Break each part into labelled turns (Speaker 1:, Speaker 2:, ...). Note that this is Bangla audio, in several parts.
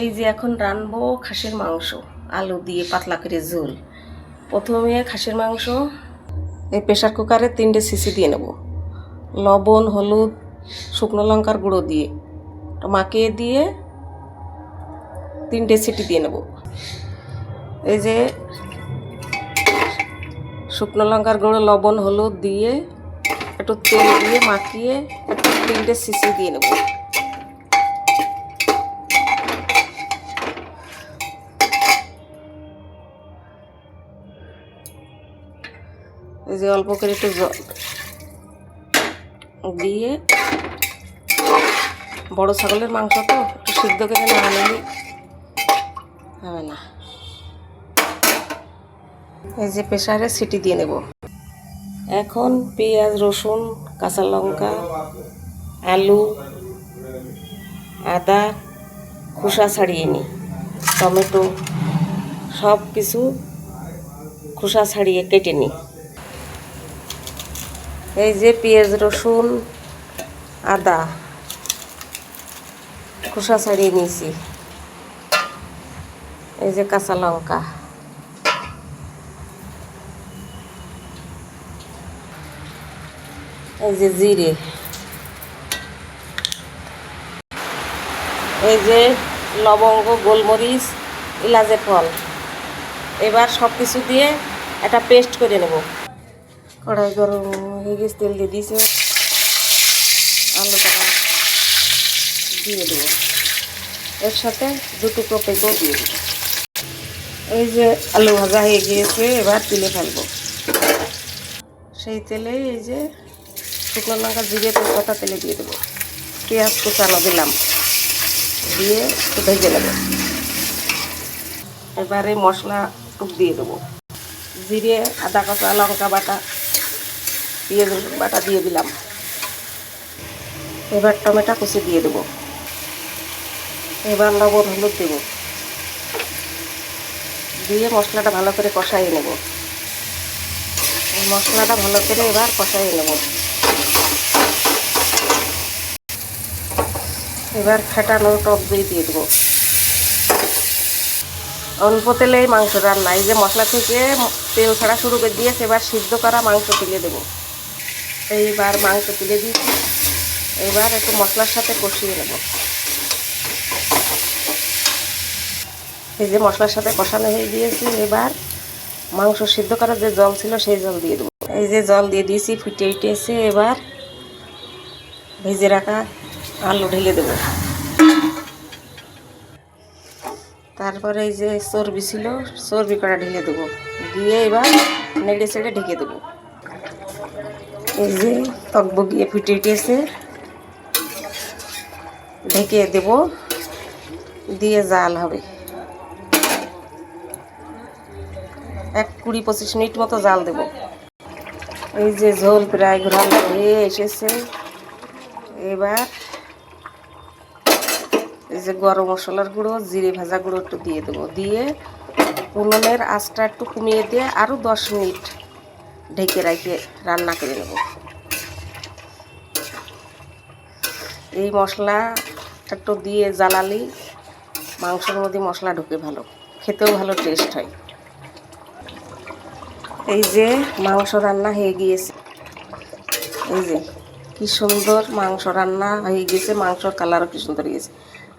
Speaker 1: এই যে এখন রানবো খাসির মাংস আলু দিয়ে পাতলা করে ঝোল। প্রথমে খাসির মাংস এই প্রেশার কুকারে 3টে সিসি দিয়ে নেব, লবণ হলুদ শুকনো লঙ্কার গুঁড়ো দিয়ে মাখিয়ে দিয়ে 3টে সিটি দিয়ে নেব। এই যে শুকনো লঙ্কার গুঁড়ো লবণ হলুদ দিয়ে একটু তেল দিয়ে মাখিয়ে 3টে সিসি দিয়ে নেব। এই যে অল্প করে একটু জল দিয়ে, বড় ছাগলের মাংস তো একটু সিদ্ধ করে না আনলে হবে না। এই যে প্রেসারে সিটি দিয়ে নেব। এখন পেঁয়াজ রসুন কাঁচা লঙ্কা আলু আদা খোসা ছাড়িয়ে নিই, টমেটো সব কিছু খোসা ছাড়িয়ে কেটে নিই। এই যে পেঁয়াজ রসুন আদা খোসা ছাড়িয়ে নিয়েছি। এই যে কাঁচা লঙ্কা, এই যে জিরে, এই যে লবঙ্গ গোলমরিচ এলাচের ফল। এবার সব কিছু দিয়ে একটা পেস্ট করে নেব। কড়াই গরম হয়ে গেছে, তেল দিয়ে দিয়েছে, আলুটা দিয়ে দেবো। এর সাথে 2 টুকরো পেঁপেও দিয়ে দেবো। এই যে আলু ভাজা হয়ে গিয়েছে, এবার তুলে ফেলবো। সেই তেলে এই যে শুকনো লঙ্কা জিরে তেজপাতা তেলে দিয়ে দেবো। পেঁয়াজ কুচানো দিলাম, দিয়ে একটু ভেজে নেব। এবারে মশলা টুক দিয়ে দেবো। জিরে আদা কাঁচা লঙ্কা বাটা পেঁয়াজ বাটা দিয়ে দিলাম। এবার টমেটো কুচি দিয়ে দেবো। এবার লবণ হলুদ দেব, দিয়ে মশলাটা ভালো করে কষাই নেব। মশলাটা ভালো করে এবার কষাই নেব। এবার ফেটানো টক দই দিয়ে দেবো। অল্প তেলে মাংস রান্না। এই যে মশলা থেকে তেল ছাড়া শুরু করে দিয়েছে, এবার সিদ্ধ করা মাংস তুলে দেবো। এইবার মাংস তুলে দিয়েছি, এবার একটু মশলার সাথে কষিয়ে নেব। এই যে মশলার সাথে কষানো হয়ে গিয়েছে, এবার মাংস সিদ্ধ করার যে জল ছিল সেই জল দিয়ে দেবো। এই যে জল দিয়ে দিয়েছি, ফুটে উঠেছে। এবার ভেজে রাখা আলু ঢেলে দেবো। তারপরে এই যে চর্বি ছিল চর্বি কড়া ঢেলে দেবো, দিয়ে এবার নেড়ে ছেড়ে ঢেকে দেবো। এই যে টকবগিয়ে ফুটে উঠেছে, ঢেকে দেব, দিয়ে জাল হবে। 20-25 মিনিট মতো জাল দেব। এই যে ঝোল প্রায় ঘোরানো হয়ে এসেছে। এবার এই যে গরম মশলার গুঁড়ো জিরে ভাজা গুঁড়ো একটু দিয়ে দেবো, দিয়ে উনুনের আঁচটা একটু কমিয়ে দিয়ে আরও 10 মিনিট ঢেকে রেখে রান্না করে নেব। এই মশলা একটু দিয়ে জ্বালালি মাংসের মধ্যে মশলা ঢুকে ভালো, খেতেও ভালো টেস্ট হয়। এই যে মাংস রান্না হয়ে গিয়েছে। এই যে কি সুন্দর মাংস রান্না হয়ে গিয়েছে, মাংসর কালারও কি সুন্দর হয়েছে।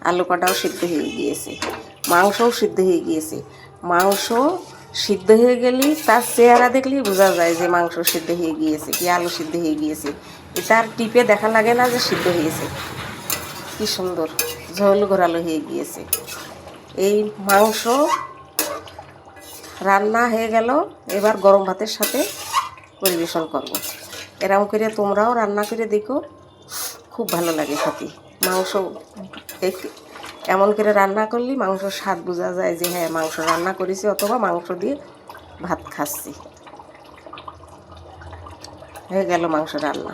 Speaker 1: আলু কটাও সিদ্ধ হয়ে গিয়েছে, মাংসও সিদ্ধ হয়ে গিয়েছে। মাংস সিদ্ধ হয়ে গেলে তার চেহারা দেখলেই বোঝা যায় যে মাংস সিদ্ধ হয়ে গিয়েছে কি আলু সিদ্ধ হয়ে গিয়েছে। এটা আর টিপে দেখা লাগে না যে সিদ্ধ হয়েছে। কি সুন্দর ঝোল ঘোরালো হয়ে গিয়েছে। এই মাংস রান্না হয়ে গেল, এবার গরম ভাতের সাথে পরিবেশন করব। এরকম করে তোমরাও রান্না করে দেখো, খুব ভালো লাগে খেতে। মাংস এমন করে রান্না করলে মাংসর স্বাদ বোঝা যায় যে হ্যাঁ মাংস রান্না করেছি, অথবা মাংস দিয়ে ভাত খাচ্ছি। হয়ে গেল মাংস রান্না।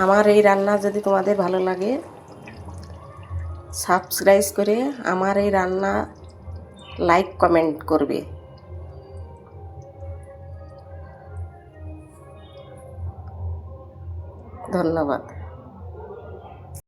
Speaker 1: আমার এই রান্না যদি তোমাদের ভালো লাগে, সাবস্ক্রাইব করে আমার এই রান্না লাইক কমেন্ট করবে। ধন্যবাদ।